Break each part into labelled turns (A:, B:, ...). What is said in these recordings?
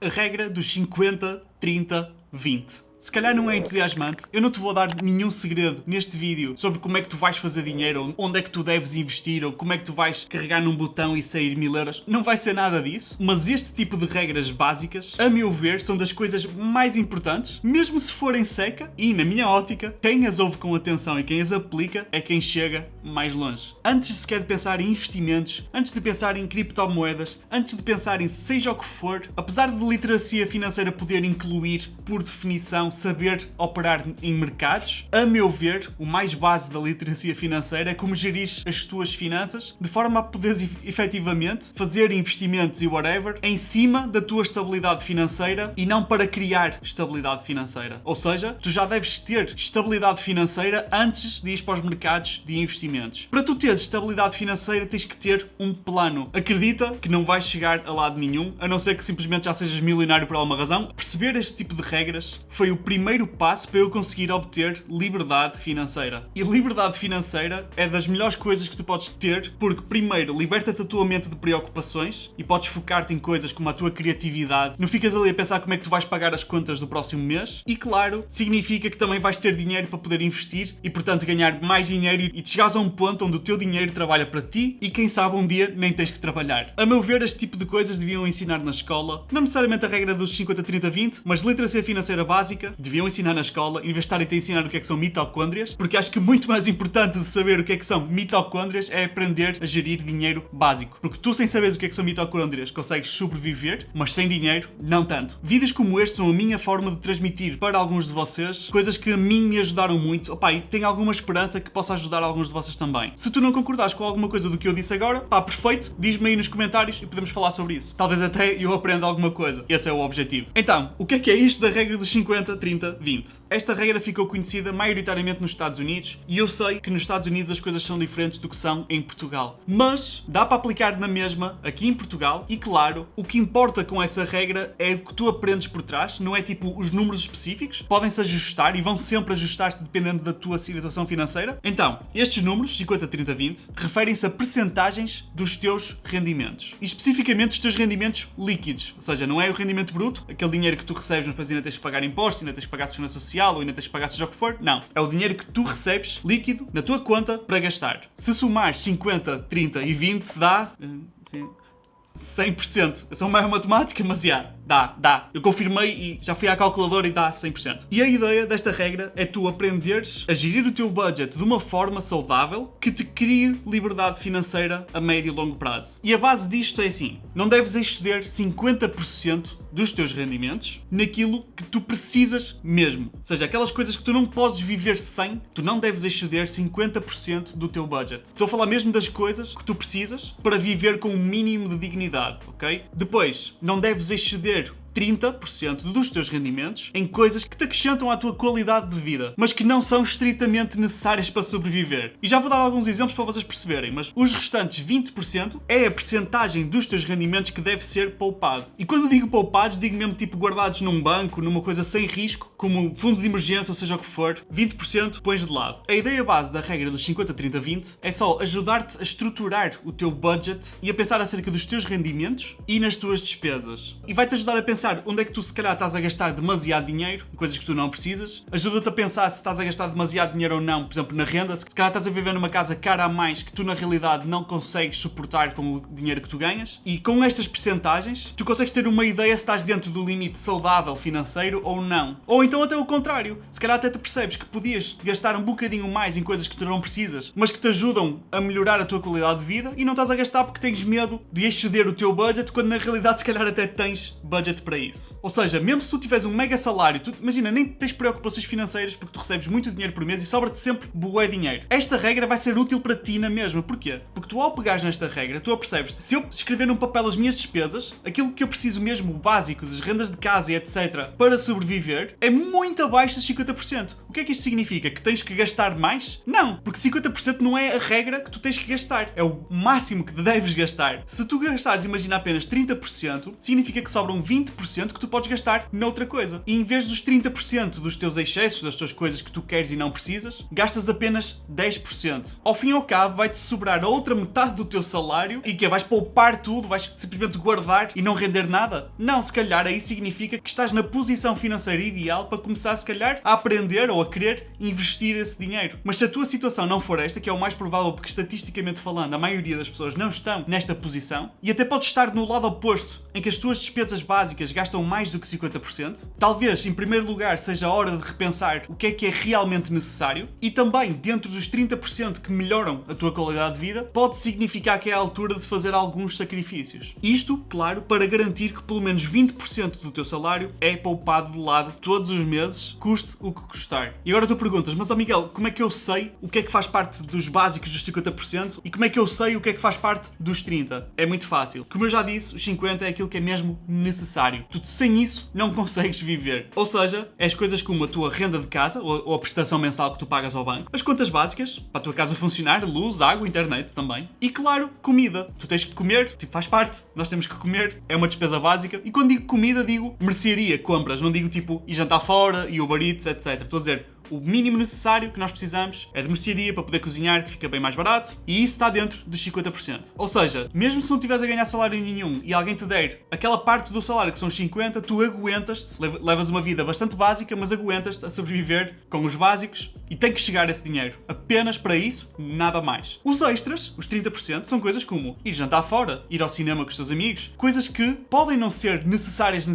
A: A regra dos 50, 30, 20. Se calhar não é entusiasmante, eu não te vou dar nenhum segredo neste vídeo sobre como é que tu vais fazer dinheiro, onde é que tu deves investir, ou como é que tu vais carregar num botão e sair 1000 euros. Não vai ser nada disso, mas este tipo de regras básicas, a meu ver, são das coisas mais importantes, mesmo se forem seca, e na minha ótica, quem as ouve com atenção e quem as aplica é quem chega mais longe. Antes sequer de pensar em investimentos, antes de pensar em criptomoedas, antes de pensar em seja o que for, apesar de literacia financeira poder incluir, por definição, saber operar em mercados, a meu ver, o mais base da literacia financeira é como gerir as tuas finanças de forma a poderes efetivamente fazer investimentos e whatever em cima da tua estabilidade financeira e não para criar estabilidade financeira. Ou seja, tu já deves ter estabilidade financeira antes de ir para os mercados de investimentos. Para tu teres estabilidade financeira tens que ter um plano. Acredita que não vais chegar a lado nenhum, a não ser que simplesmente já sejas milionário por alguma razão. Perceber este tipo de regras foi o primeiro passo para eu conseguir obter liberdade financeira. E liberdade financeira é das melhores coisas que tu podes ter, porque primeiro liberta-te a tua mente de preocupações e podes focar-te em coisas como a tua criatividade. Não ficas ali a pensar como é que tu vais pagar as contas do próximo mês. E claro, significa que também vais ter dinheiro para poder investir e portanto ganhar mais dinheiro e te chegares a um ponto onde o teu dinheiro trabalha para ti e quem sabe um dia nem tens que trabalhar. A meu ver, este tipo de coisas deviam ensinar na escola. Não necessariamente a regra dos 50, 30, 20, mas literacia financeira básica deviam ensinar na escola, em vez de estarem a ensinar o que é que são mitocôndrias, porque acho que muito mais importante de saber o que é que são mitocôndrias é aprender a gerir dinheiro básico. Porque tu, sem saberes o que é que são mitocôndrias, consegues sobreviver, mas sem dinheiro, não tanto. Vídeos como este são a minha forma de transmitir para alguns de vocês coisas que a mim me ajudaram muito. Opa, e tenho alguma esperança que possa ajudar alguns de vocês também. Se tu não concordares com alguma coisa do que eu disse agora, pá, perfeito, diz-me aí nos comentários e podemos falar sobre isso. Talvez até eu aprenda alguma coisa. Esse é o objetivo. Então, o que é isto da regra dos 50, 30, 20? Esta regra ficou conhecida maioritariamente nos Estados Unidos e eu sei que nos Estados Unidos as coisas são diferentes do que são em Portugal. Mas dá para aplicar na mesma aqui em Portugal e claro, o que importa com essa regra é o que tu aprendes por trás, não é tipo os números específicos, podem-se ajustar e vão sempre ajustar-se dependendo da tua situação financeira. Então, estes números, 50, 30, 20, referem-se a percentagens dos teus rendimentos. E especificamente os teus rendimentos líquidos, ou seja, não é o rendimento bruto, aquele dinheiro que tu recebes mas depois ainda tens de pagar impostos, ainda tens de pagar segurança social ou ainda tens de pagar seja o que for. Não. É o dinheiro que tu recebes líquido na tua conta para gastar. Se somares 50, 30 e 20 dá 100%. Eu sou meio matemática, mas dá. Eu confirmei e já fui à calculadora e dá 100%. E a ideia desta regra é tu aprenderes a gerir o teu budget de uma forma saudável que te crie liberdade financeira a médio e longo prazo. E a base disto é assim, não deves exceder 50% dos teus rendimentos naquilo que tu precisas mesmo. Ou seja, aquelas coisas que tu não podes viver sem, tu não deves exceder 50% do teu budget. Estou a falar mesmo das coisas que tu precisas para viver com um mínimo de dignidade, ok? Depois, não deves exceder 30% dos teus rendimentos em coisas que te acrescentam à tua qualidade de vida, mas que não são estritamente necessárias para sobreviver. E já vou dar alguns exemplos para vocês perceberem, mas os restantes 20% é a percentagem dos teus rendimentos que deve ser poupado. E quando digo poupados, digo mesmo tipo guardados num banco, numa coisa sem risco, como fundo de emergência ou seja o que for, 20% pões de lado. A ideia base da regra dos 50, 30, 20 é só ajudar-te a estruturar o teu budget e a pensar acerca dos teus rendimentos e nas tuas despesas. E vai-te ajudar a pensar onde é que tu se calhar estás a gastar demasiado dinheiro em coisas que tu não precisas. Ajuda-te a pensar se estás a gastar demasiado dinheiro ou não, por exemplo, na renda. Se calhar estás a viver numa casa cara a mais que tu na realidade não consegues suportar com o dinheiro que tu ganhas. E com estas percentagens, tu consegues ter uma ideia se estás dentro do limite saudável financeiro ou não. Ou então até o contrário. Se calhar até te percebes que podias gastar um bocadinho mais em coisas que tu não precisas, mas que te ajudam a melhorar a tua qualidade de vida e não estás a gastar porque tens medo de exceder o teu budget, quando na realidade se calhar até tens budget para isso. Ou seja, mesmo se tu tiveres um mega salário, tu imagina, nem tens preocupações financeiras porque tu recebes muito dinheiro por mês e sobra-te sempre bué dinheiro. Esta regra vai ser útil para ti na mesma. Porquê? Porque tu ao pegares nesta regra, tu apercebes-te, se eu escrever num papel as minhas despesas, aquilo que eu preciso mesmo, o básico, das rendas de casa e etc, para sobreviver, é muito abaixo dos 50%. O que é que isto significa? Que tens que gastar mais? Não, porque 50% não é a regra que tu tens que gastar. É o máximo que deves gastar. Se tu gastares, imagina, apenas 30%, significa que sobram 20% que tu podes gastar noutra coisa. E em vez dos 30% dos teus excessos, das tuas coisas que tu queres e não precisas, gastas apenas 10%. Ao fim e ao cabo, vai-te sobrar a outra metade do teu salário e que vais poupar tudo, vais simplesmente guardar e não render nada? Não, se calhar aí significa que estás na posição financeira ideal para começar, se calhar, a aprender ou a querer investir esse dinheiro. Mas se a tua situação não for esta, que é o mais provável porque estatisticamente falando a maioria das pessoas não estão nesta posição, e até podes estar no lado oposto, em que as tuas despesas básicas gastam mais do que 50%, talvez, em primeiro lugar, seja a hora de repensar o que é realmente necessário, e também, dentro dos 30% que melhoram a tua qualidade de vida, pode significar que é a altura de fazer alguns sacrifícios. Isto, claro, para garantir que pelo menos 20% do teu salário é poupado de lado todos os meses, custe o que custar. E agora tu perguntas, mas Miguel, como é que eu sei o que é que faz parte dos básicos dos 50% e como é que eu sei o que é que faz parte dos 30%? É muito fácil. Como eu já disse, os 50% é aquilo que é mesmo necessário. Tu sem isso não consegues viver. Ou seja, é as coisas como a tua renda de casa ou a prestação mensal que tu pagas ao banco, as contas básicas para a tua casa funcionar, luz, água, internet também. E claro, comida. Tu tens que comer, tipo, faz parte. Nós temos que comer, é uma despesa básica. E quando digo comida, digo mercearia, compras. Não digo tipo ir jantar fora e Uber Eats, etc. Estou a dizer, o mínimo necessário que nós precisamos é de mercearia para poder cozinhar, que fica bem mais barato, e isso está dentro dos 50%. Ou seja, mesmo se não estiveres a ganhar salário nenhum e alguém te der aquela parte do salário que são os 50%, tu aguentas-te, levas uma vida bastante básica, mas aguentas-te a sobreviver com os básicos e tem que chegar esse dinheiro. Apenas para isso, nada mais. Os extras, os 30%, são coisas como ir jantar fora, ir ao cinema com os teus amigos, coisas que podem não ser necessárias,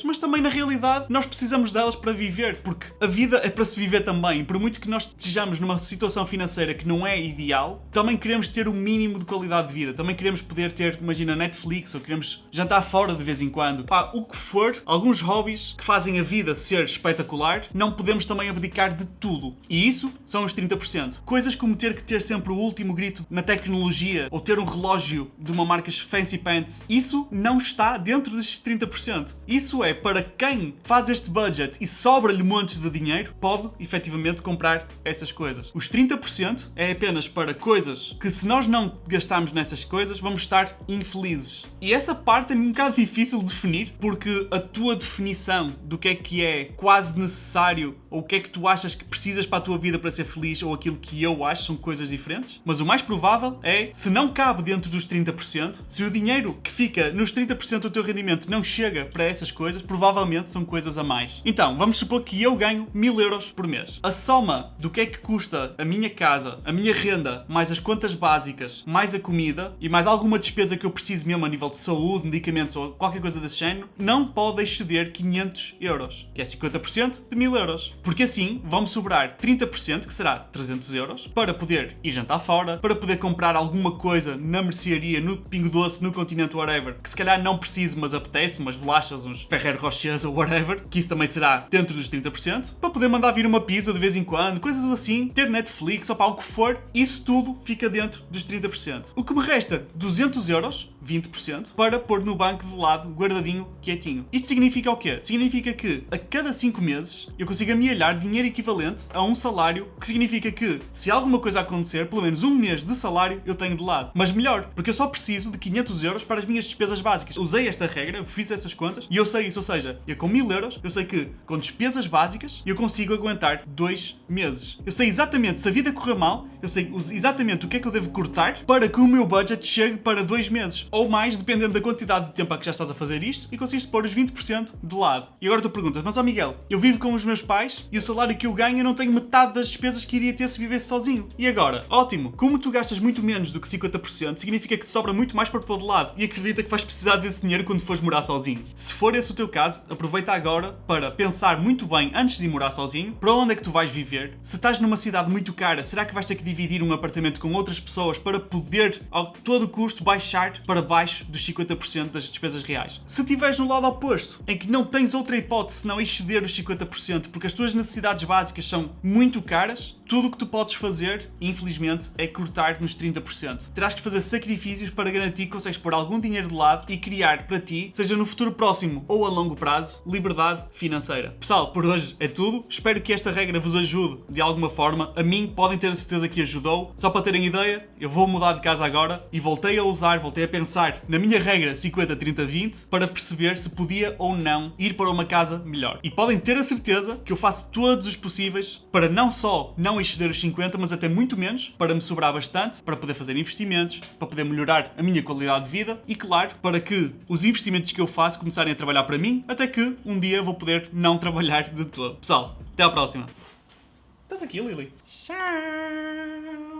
A: mas também na realidade nós precisamos delas para viver, porque a vida é para se viver também. Por muito que nós estejamos numa situação financeira que não é ideal, também queremos ter o mínimo de qualidade de vida. Também queremos poder ter, imagina, Netflix, ou queremos jantar fora de vez em quando. Pá, o que for, alguns hobbies que fazem a vida ser espetacular, não podemos também abdicar de tudo. E isso são os 30%. Coisas como ter que ter sempre o último grito na tecnologia, ou ter um relógio de uma marca fancy pants, isso não está dentro dos 30%. Isso é para quem faz este budget e sobra-lhe montes de dinheiro, pode efetivamente comprar essas coisas. Os 30% é apenas para coisas que, se nós não gastarmos nessas coisas, vamos estar infelizes. E essa parte é um bocado difícil de definir, porque a tua definição do que é quase necessário, ou o que é que tu achas que precisas para a tua vida para ser feliz, ou aquilo que eu acho, são coisas diferentes. Mas o mais provável é, se não cabe dentro dos 30%, se o dinheiro que fica nos 30% do teu rendimento não chega para essas coisas, provavelmente são coisas a mais. Então, vamos supor que eu ganho 1000 euros por mês. A soma do que é que custa a minha casa, a minha renda, mais as contas básicas, mais a comida e mais alguma despesa que eu preciso mesmo a nível de saúde, medicamentos ou qualquer coisa desse género, não pode exceder 500 euros, que é 50% de 1000 euros. Porque assim vão-me sobrar 30%, que será 300 euros, para poder ir jantar fora, para poder comprar alguma coisa na mercearia, no Pingo Doce, no Continente, whatever, que se calhar não preciso, mas apetece, umas bolachas, uns Ferrero Rochers ou whatever, que isso também será dentro dos 30%, para poder mandar vir uma pizza de vez em quando, coisas assim, ter Netflix ou para o que for, isso tudo fica dentro dos 30%. O que me resta, 200 euros, 20%, para pôr no banco de lado, guardadinho, quietinho. Isto significa o quê? Significa que a cada 5 meses eu consigo amealhar dinheiro equivalente a um salário, o que significa que, se alguma coisa acontecer, pelo menos um mês de salário eu tenho de lado. Mas melhor, porque eu só preciso de 500 euros para as minhas despesas básicas. Usei esta regra, fiz essas contas e eu sei isso, ou seja, eu com 1000 euros, eu sei que com despesas básicas eu consigo aguentar 2 meses. Eu sei exatamente, se a vida correr mal, eu sei exatamente o que é que eu devo cortar para que o meu budget chegue para 2 meses. Ou mais, dependendo da quantidade de tempo a que já estás a fazer isto, e conseguiste pôr os 20% de lado. E agora tu perguntas, mas Miguel, eu vivo com os meus pais e o salário que eu ganho eu não tenho metade das despesas que iria ter se vivesse sozinho. E agora? Ótimo! Como tu gastas muito menos do que 50%, significa que te sobra muito mais para pôr de lado. E acredita que vais precisar desse dinheiro quando fores morar sozinho. Se for esse o teu caso, aproveita agora para pensar muito bem antes de morar sozinho, para onde é que tu vais viver. Se estás numa cidade muito cara, será que vais ter que dividir um apartamento com outras pessoas para poder, a todo custo, baixar para baixo dos 50% das despesas reais? Se estiveres no lado oposto, em que não tens outra hipótese senão exceder os 50%, porque as tuas necessidades básicas são muito caras, tudo o que tu podes fazer, infelizmente, é cortar nos 30%. Terás que fazer sacrifícios para garantir que consegues pôr algum dinheiro de lado e criar para ti, seja no futuro próximo ou a longo prazo, liberdade financeira. Pessoal, por hoje é tudo. Espero que esta regra vos ajude de alguma forma, a mim podem ter a certeza que ajudou. Só para terem ideia, eu vou mudar de casa agora e voltei a pensar na minha regra 50-30-20 para perceber se podia ou não ir para uma casa melhor. E podem ter a certeza que eu faço todos os possíveis para não só não exceder os 50, mas até muito menos, para me sobrar bastante, para poder fazer investimentos, para poder melhorar a minha qualidade de vida e, claro, para que os investimentos que eu faço começarem a trabalhar para mim, até que um dia vou poder não trabalhar de todo. Pessoal, até à próxima. Estás aqui, Lily? Tchau.